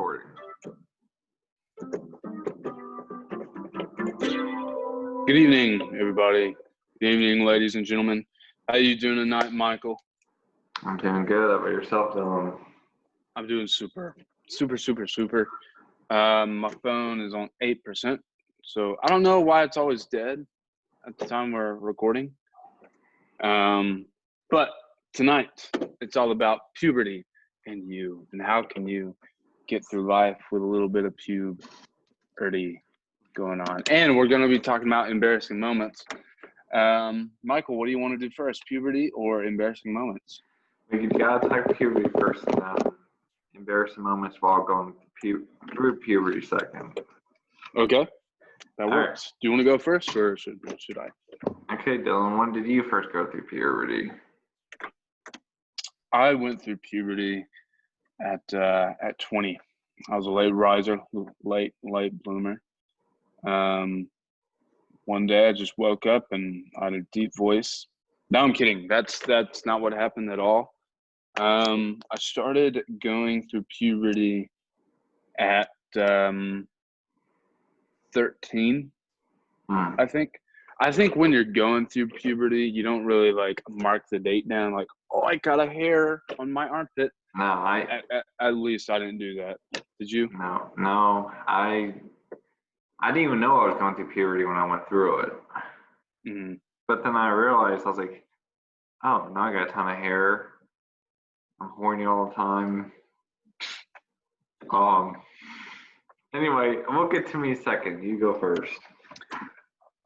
Recording. Good evening, everybody. Good evening, ladies and gentlemen. How you doing tonight, Michael? I'm doing good. How about yourself, Dylan? I'm doing super. My phone is on 8%, so I don't know why it's always dead at the time we're recording. But tonight, it's all about puberty and you, and how can you get through life with a little bit of puberty going on. And we're going to be talking about embarrassing moments. Michael, what do you want to do first, puberty or embarrassing moments? We gotta talk puberty first and then embarrassing moments while going through puberty second. Okay, that works. Right. Do you want to go first, or should I? Okay, Dylan, when did you first go through puberty? I went through puberty at 20. I was a late riser, late bloomer. One day I just woke up and I had a deep voice. No, I'm kidding. That's not what happened at all. I started going through puberty at 13. I think when you're going through puberty, you don't really like mark the date down like, oh, I got a hair on my armpit. No, at least I didn't do that. Did you? No, I didn't even know I was going through puberty when I went through it. Mm-hmm. But then I realized, I was like, oh, now I got a ton of hair. I'm horny all the time. Anyway, we'll get to me in a second. You go first.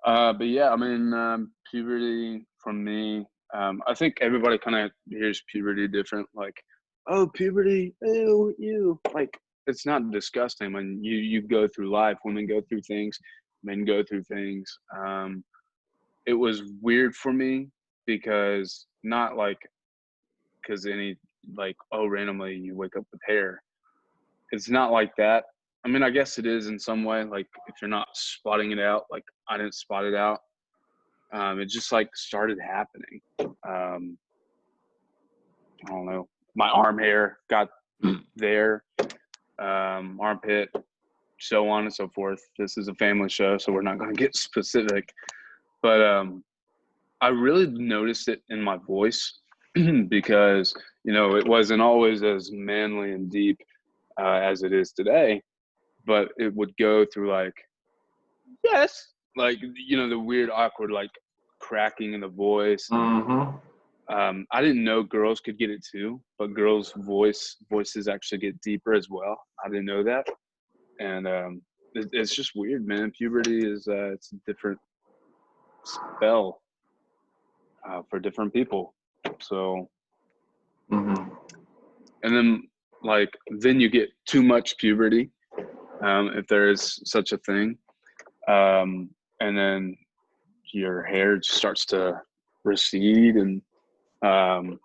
But yeah, I mean, puberty for me, I think everybody kind of hears puberty different. Like, oh, puberty, ew. Like, it's not disgusting when you go through life. Women go through things, men go through things. It was weird for me because not like because randomly you wake up with hair. It's not like that. I mean, I guess it is in some way. Like if you're not spotting it out, like I didn't spot it out. It just like started happening. I don't know. My arm hair got there, armpit, so on and so forth. This is a family show, so we're not going to get specific. But I really noticed it in my voice because, it wasn't always as manly and deep as it is today. But it would go through like, yes, like, the weird, awkward, like cracking in the voice. Mm-hmm. I didn't know girls could get it too, but girls' voices actually get deeper as well. I didn't know that. And it's just weird, man. Puberty is it's a different spell for different people. So, Mm-hmm. and then then you get too much puberty, if there is such a thing. And then your hair just starts to recede, and then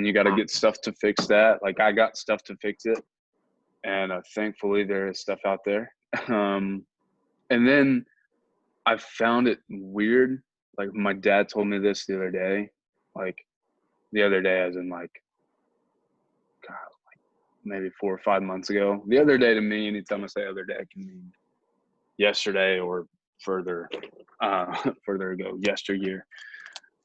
you got to get stuff to fix that. Like I got stuff to fix it, and thankfully there is stuff out there. And then I found it weird. Like my dad told me this the other day, as in like, God, like maybe 4 or 5 months ago. The other day to me, anytime I say other day, it can mean yesterday or further ago, yesteryear.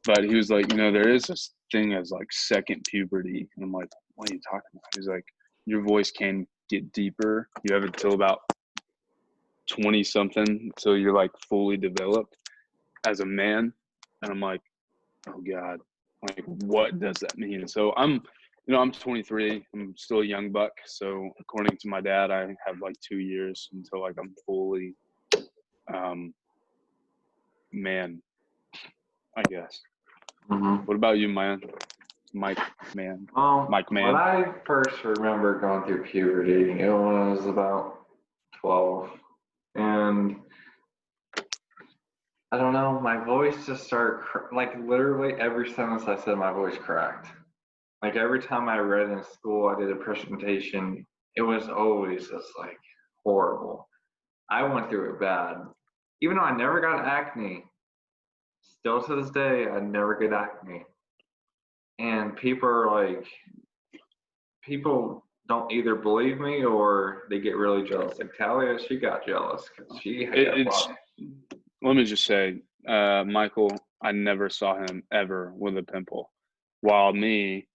But he was like, there is this thing as like second puberty. And I'm like, what are you talking about? He's like, your voice can get deeper. You have it till about 20 something until you're like fully developed as a man. And I'm like, oh God, like what does that mean? So I'm 23. I'm still a young buck. So according to my dad, I have like 2 years until like I'm fully man, I guess. Mm-hmm. What about you, man? Mike, man. Mike, man. When I first remember going through puberty, it was about 12. And I don't know, my voice just started, like literally every sentence I said, my voice cracked. Like every time I read in school, I did a presentation, it was always just like horrible. I went through it bad. Even though I never got acne, still to this day, I never get acne. And people don't either believe me or they get really jealous. Like Talia, she got jealous because she had got It's let me just say, Michael, I never saw him ever with a pimple. While me,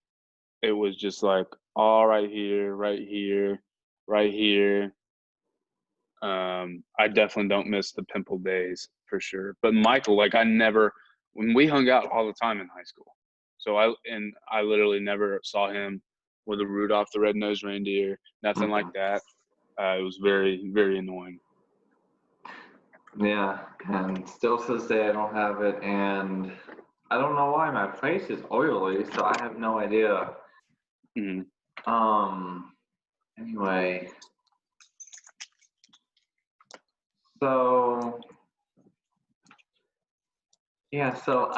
it was just like all right here, right here, right here. I definitely don't miss the pimple days for sure. But Michael, like I never, when we hung out all the time in high school. So I literally never saw him with a Rudolph the Red-Nosed Reindeer, nothing like that. It was very, very annoying. Yeah, and still to this day I don't have it, and I don't know why. My face is oily, so I have no idea. Mm-hmm. Anyway, so yeah, so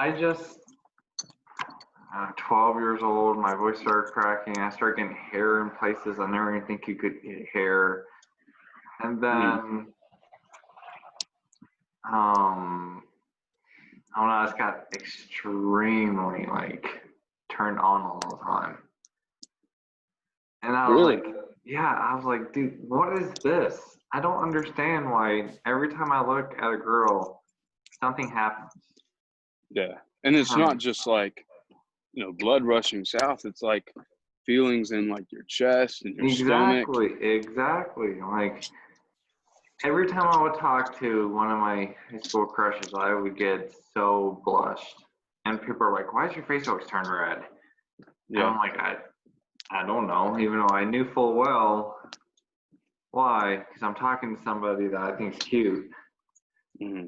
I'm 12 years old. My voice started cracking. I started getting hair in places I never even think you could get hair, and then I don't know. I just got extremely like turned on all the time. And I was Really? like, yeah, I was like, dude, what is this? I don't understand why every time I look at a girl, something happens. Yeah. And it's not Um, just like, blood rushing south. It's like feelings in like your chest and your stomach. exactly. Like every time I would talk to one of my high school crushes, I would get so blushed. And people are like, why is your face always turn red? And Yeah. I'm like, I don't know, even though I knew full well why, because I'm talking to somebody that I think is cute. Mm-hmm.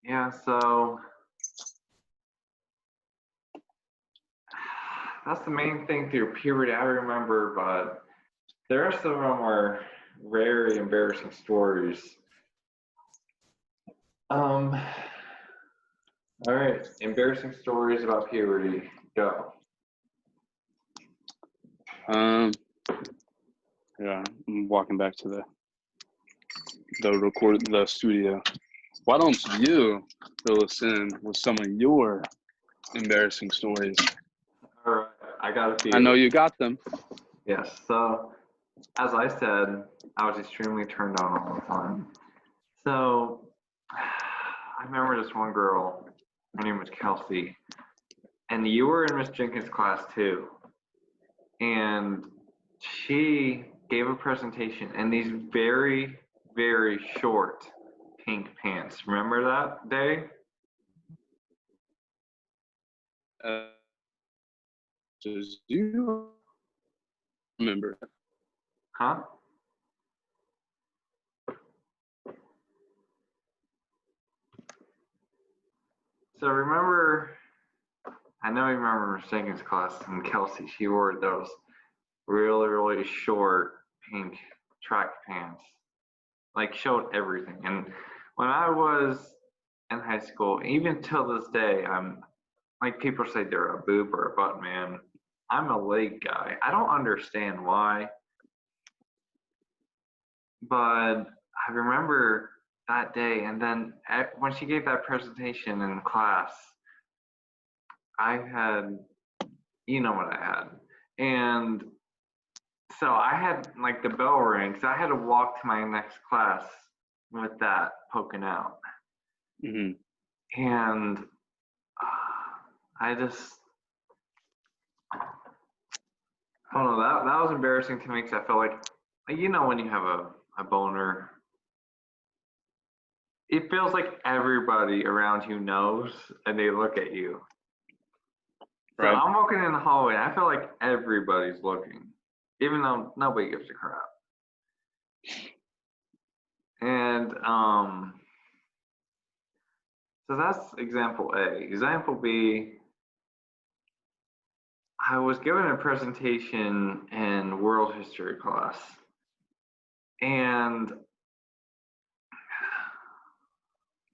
Yeah, so that's the main thing through puberty I remember, but the rest of them were very embarrassing stories. All right, embarrassing stories about puberty. Go. Yeah, I'm walking back to the studio. Why don't you fill us in with some of your embarrassing stories? All right, I got a I know few. you got them. Yes, so as I said, I was extremely turned on all the time. So I remember this one girl, her name was Kelsey, and you were in Miss Jenkins' class too. And she gave a presentation in these very, very short pink pants. Remember that day? Does you remember? Huh? So remember, I know you remember Miss Jenkins' class and Kelsey, she wore those really, really short pink track pants. Like showed everything. And when I was in high school, even till this day, I'm like people say they're a boob or a butt man. I'm a leg guy. I don't understand why, but I remember that day. And then when she gave that presentation in class, I had, you know what I had. And so I had like the bell rang, so I had to walk to my next class with that poking out. Mm-hmm. And I just, I don't know, that was embarrassing to me because I felt like, when you have a boner, it feels like everybody around you knows and they look at you. So Right. I'm walking in the hallway and I feel like everybody's looking, even though nobody gives a crap. And so that's example A. Example B, I was given a presentation in world history class. And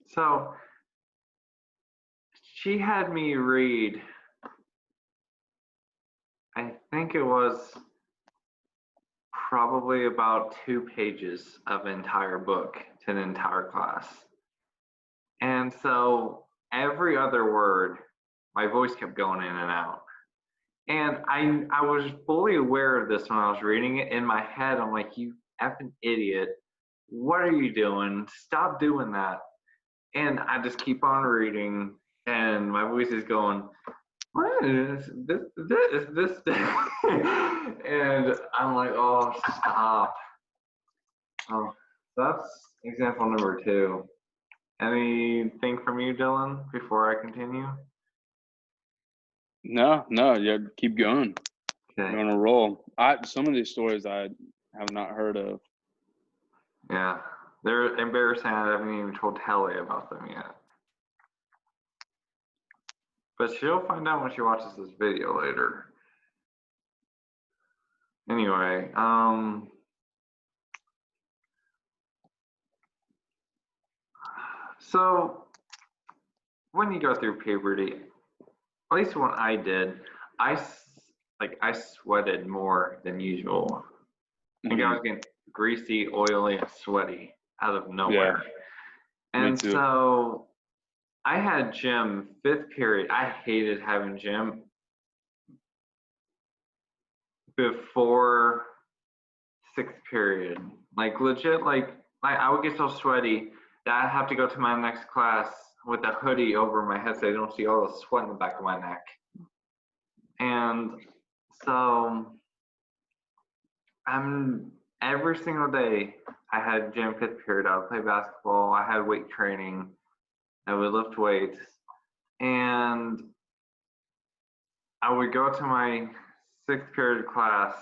so she had me read, I think it was probably about 2 pages of an entire book to the entire class. And so every other word, my voice kept going in and out. And I was fully aware of this when I was reading it. In my head, I'm like, you effing idiot. What are you doing? Stop doing that. And I just keep on reading, and my voice is going, what is this? And I'm like, oh, stop. Oh, that's example number 2. Anything from you, Dylan, before I continue? No, yeah, keep going. Okay. You're on a roll. Some of these stories I have not heard of. Yeah, they're embarrassing. I haven't even told Telly about them yet. But she'll find out when she watches this video later. Anyway, so when you go through puberty, at least when I did, I sweated more than usual. Like I was getting greasy, oily, and sweaty out of nowhere. Me And too. so I had gym 5th period. I hated having gym before 6th period. Like legit, like I would get so sweaty that I have to go to my next class with a hoodie over my head so I don't see all the sweat in the back of my neck. And so every single day I had gym 5th period. I would play basketball. I had weight training. I would lift weights, and I would go to my 6th period class,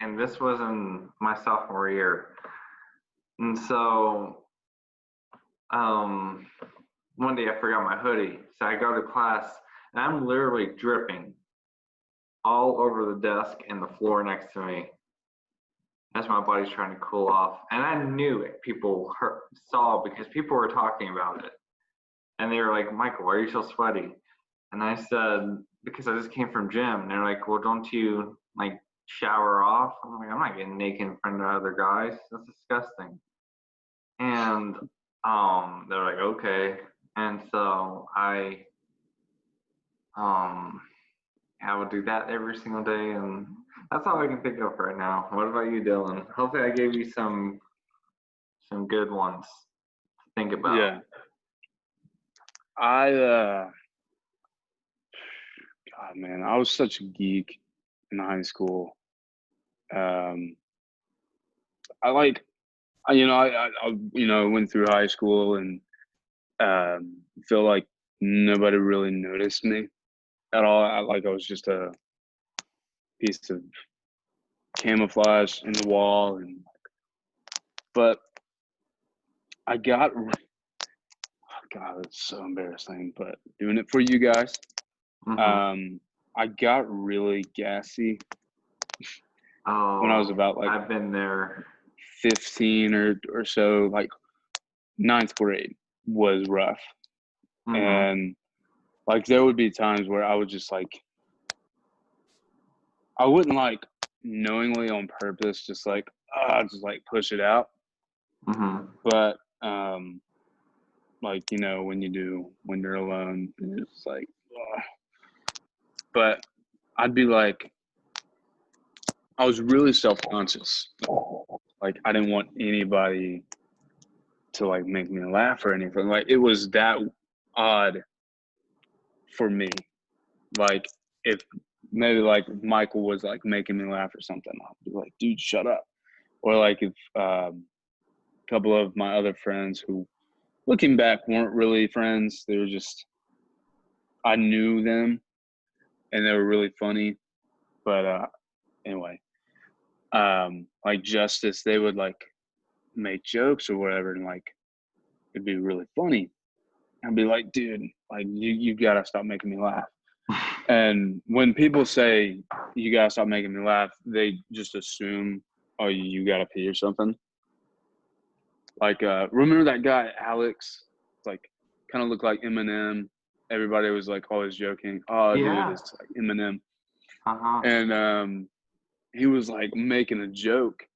and this was in my sophomore year. And so one day I forgot my hoodie, so I go to class, and I'm literally dripping all over the desk and the floor next to me as my body's trying to cool off. And I knew it. People saw because people were talking about it. And they were like, Michael, why are you so sweaty? And I said, because I just came from gym. And they're like, well, don't you like shower off? I'm like, I'm not getting naked in front of other guys. That's disgusting. And they're like, okay. And so I would do that every single day, and that's all I can think of right now. What about you, Dylan? Hopefully I gave you some good ones to think about. Yeah. God, man, I was such a geek in high school. I went through high school and feel like nobody really noticed me at all. I was just a piece of camouflage in the wall, but I got, oh God, it's so embarrassing, but doing it for you guys. I got really gassy when I was about I've been there. 15 or so. Like 9th grade was rough. And like there would be times where I would just like, I wouldn't like knowingly on purpose just like push it out. But like, when you're alone, it's like, ugh. But I'd be like, I was really self-conscious. Like I didn't want anybody to like make me laugh or anything. Like it was that odd for me. Like if maybe like Michael was like making me laugh or something, I'd be like, dude, shut up. Or like if a couple of my other friends who looking back weren't really friends, they were just, I knew them and they were really funny. But anyway, like Justice, they would like make jokes or whatever, and like it'd be really funny. I'd be like, dude, like you gotta stop making me laugh. And when people say you gotta stop making me laugh, they just assume, oh, you gotta pee or something. Like remember that guy Alex? Like kind of looked like Eminem. Everybody was like always joking, oh Yeah. dude, it's like Eminem. And he was like making a joke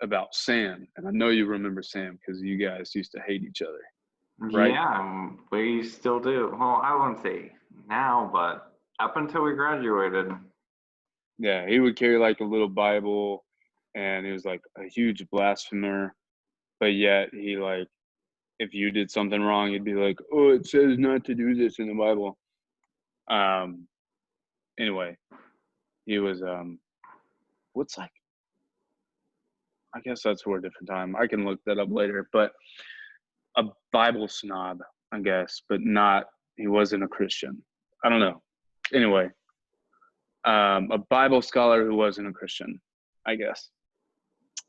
about Sam, and I know you remember Sam because you guys used to hate each other, right? Yeah, we still do. Well, I wouldn't say now, but up until we graduated. Yeah, he would carry like a little Bible, and he was like a huge blasphemer. But yet he like, if you did something wrong, he'd be like, "Oh, it says not to do this in the Bible." Um. Anyway, he was what's like, I guess that's for a different time. I can look that up later. But a Bible snob, I guess, but not. He wasn't a Christian. I don't know. Anyway, a Bible scholar who wasn't a Christian, I guess.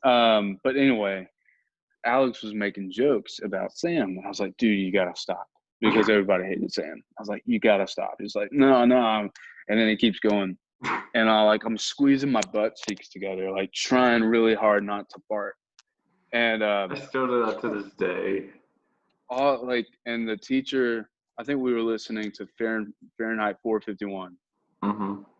But anyway, Alex was making jokes about Sam. I was like, dude, you gotta stop, because everybody hated Sam. I was like, you gotta stop. He's like, no. And then he keeps going, and I'm squeezing my butt cheeks together, like trying really hard not to fart. And I still do that to this day. and the teacher, I think we were listening to Fahrenheit 451,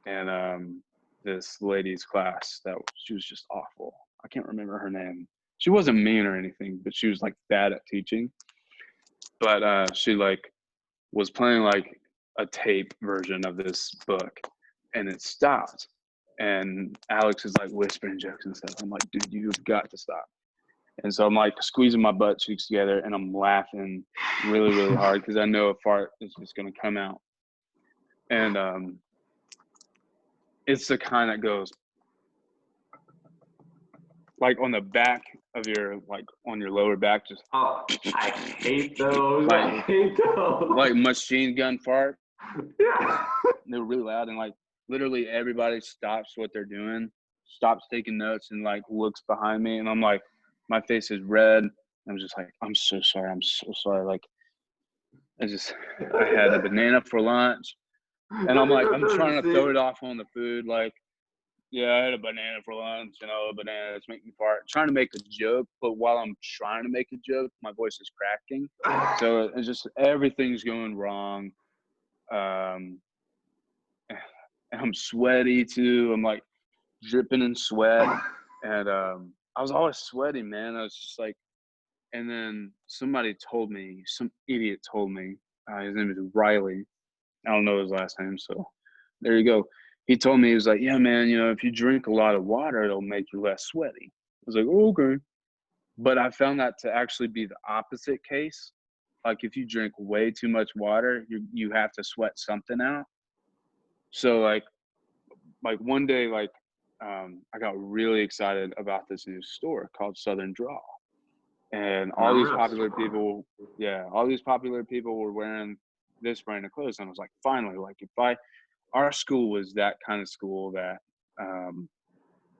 and this lady's class she was just awful. I can't remember her name. She wasn't mean or anything, but she was like bad at teaching. But she like was playing like a tape version of this book, and it stopped. And Alex is like whispering jokes and stuff. I'm like, dude, you've got to stop. And so I'm like squeezing my butt cheeks together, and I'm laughing really, really hard because I know a fart is just going to come out. And it's the kind that goes like on the back of your, like on your lower back, just. Oh, I hate those. Like, I hate those. Like machine gun fart. Yeah. They were really loud, and like literally everybody stops what they're doing, stops taking notes, and like looks behind me, and I'm like, my face is red. I'm just like, I'm so sorry. Like, I had a banana for lunch, and I'm like, I'm trying to throw it off on the food, like, yeah, I had a banana for lunch, bananas make me fart. Trying to make a joke, but while I'm trying to make a joke, my voice is cracking. So it's just everything's going wrong. And I'm sweaty too. I'm like dripping in sweat, and I was always sweaty, man. I was just like, and then some idiot told me, his name is Riley. I don't know his last name, so there you go. He told me, he was like, yeah, man, if you drink a lot of water, it'll make you less sweaty. I was like, oh, okay. But I found that to actually be the opposite case. Like if you drink way too much water, you have to sweat something out. So like one day, I got really excited about this new store called Southern Draw. And all these popular people were wearing this brand of clothes. And I was like, finally, like our school was that kind of school that,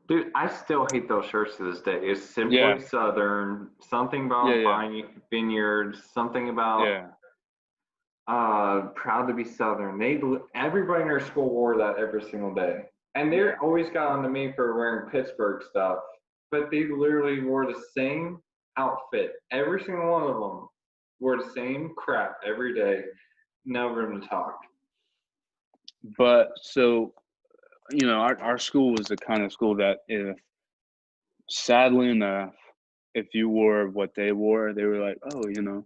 dude, I still hate those shirts to this day. It's simply Southern, something about vineyards, something about proud to be Southern. Everybody in our school wore that every single day. And they always got on to me for wearing Pittsburgh stuff, but they literally wore the same outfit. Every single one of them wore the same crap every day. No room to talk. But so, our school was the kind of school that sadly enough, if you wore what they wore, they were like, oh,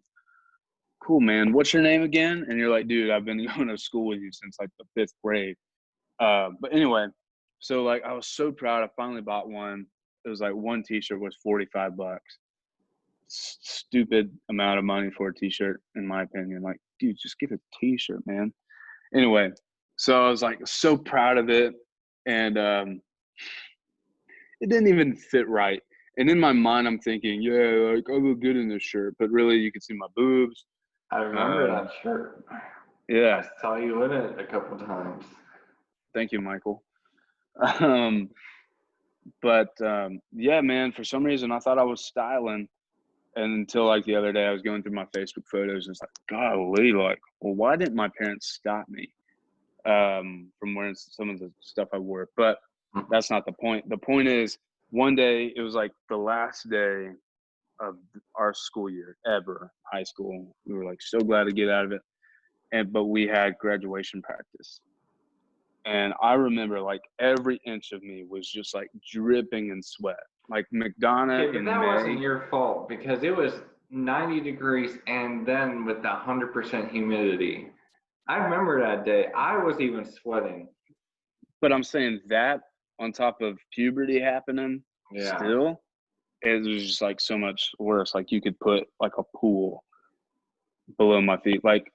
cool, man. What's your name again? And you're like, dude, I've been going to school with you since like the 5th grade. But anyway, so like I was so proud. I finally bought one. It was like one t-shirt was $45. Stupid amount of money for a t-shirt, in my opinion. Like, dude, just get a t-shirt, man. Anyway, so I was like so proud of it, and it didn't even fit right. And in my mind, I'm thinking, yeah, like I look good in this shirt, but really, you can see my boobs. I remember that shirt. Yeah, I saw you in it a couple times. Thank you, Michael. But yeah, man, for some reason I thought I was styling, and until like the other day I was going through my Facebook photos and it's like, golly, like, well, why didn't my parents stop me from wearing some of the stuff I wore? But that's not the point. The point is, one day, it was like the last day of our school year ever, high school. We were like so glad to get out of it. But we had graduation practice. And I remember like every inch of me was just like dripping in sweat. Like McDonough in May. That wasn't your fault because it was 90 degrees and then with the 100% humidity. I remember that day. I was even sweating. But I'm saying that on top of puberty happening Yeah. still, it was just like so much worse. Like you could put like a pool below my feet. Like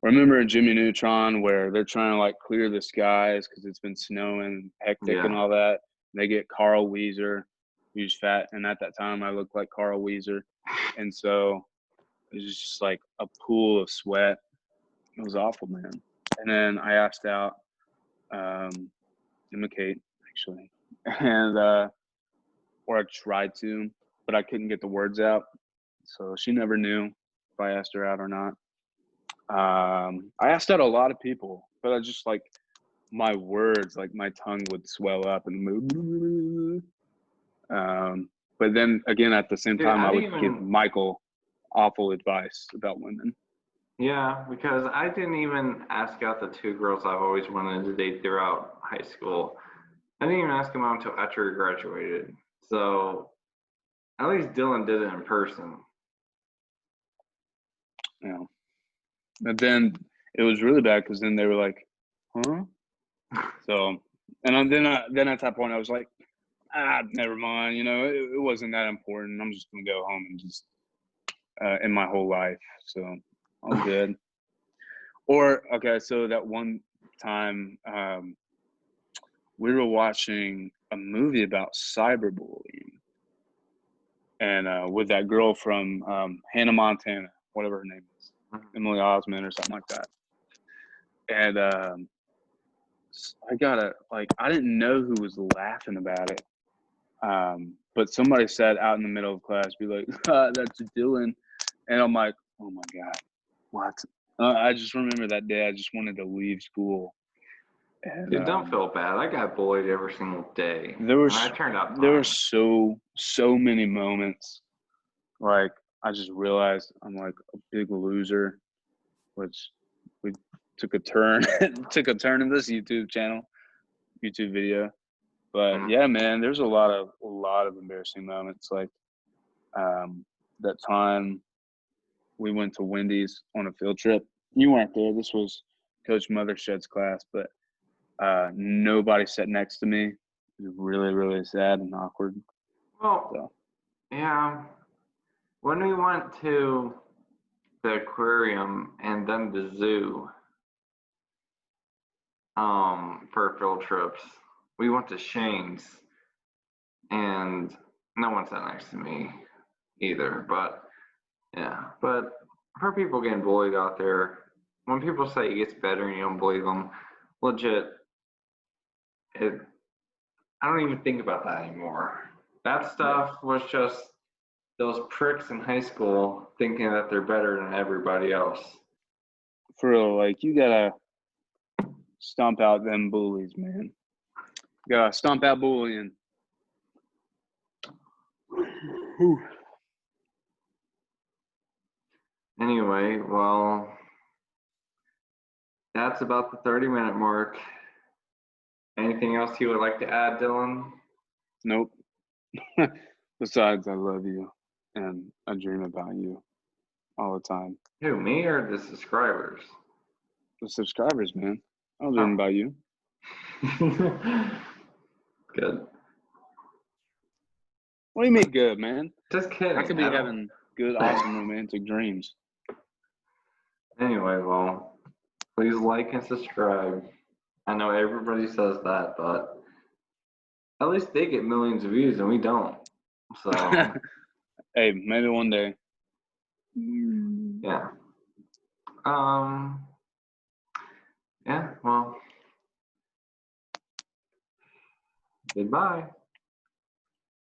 remember Jimmy Neutron where they're trying to like clear the skies because it's been snowing, hectic and Yeah. all that. They get Carl Weezer, who's fat, and at that time I looked like Carl Weezer, and so it was just like a pool of sweat. It was awful, man. And then I asked out Emma Kate actually, and or I tried to, but I couldn't get the words out, so she never knew if I asked her out or not. I asked out a lot of people, but I just like my words, like my tongue would swell up and move. But then again, at the same Dude, time, I I didn't would give even. Michael awful advice about women. Yeah, because I didn't even ask out the two girls I've always wanted to date throughout high school. I didn't even ask them out until after we graduated. So at least Dylan did it in person. You know, and then it was really bad because then they were like, "Huh?" So, and then at that point, I was like, never mind. You know, it wasn't that important. I'm just gonna go home and just end my whole life. So I'm good. Or okay, so that one time we were watching a movie about cyberbullying, and with that girl from Hannah Montana, whatever her name is, Emily Osment or something like that. And I gotta I didn't know who was laughing about it. But somebody said out in the middle of class, be like, that's Dylan. And I'm like, oh my God, what? I just remember that day. I just wanted to leave school. And Dude, don't feel bad. I got bullied every single day. there were And I turned out there were fine. so many moments. Like I just realized I'm like a big loser, which we took a turn in this YouTube video. But yeah, man, there's a lot of embarrassing moments. Like that time we went to Wendy's on a field trip. You weren't there. This was Coach Mothershed's class, but nobody sat next to me. It was really, really sad and awkward. Well, So. yeah. When we went to the aquarium and then the zoo for field trips, we went to Shane's and no one sat next to me either. But yeah, but for people getting bullied out there, when people say it gets better and you don't believe them, legit, it I don't even think about that anymore. That stuff was just those pricks in high school thinking that they're better than everybody else. For real, like you gotta stomp out them bullies, man. You gotta stomp out bullying. Anyway, well, that's about the 30-minute mark. Anything else you would like to add, Dylan? Nope. Besides, I love you and I dream about you all the time. Who, me or the subscribers? The subscribers, man. I'll dream Oh. about you. Good. What do you mean good, man? Just kidding. I could be having good, awesome romantic dreams. Anyway, well, please like and subscribe. I know everybody says that, but at least they get millions of views and we don't. So, Hey, maybe one day. yeah. Yeah, well, goodbye.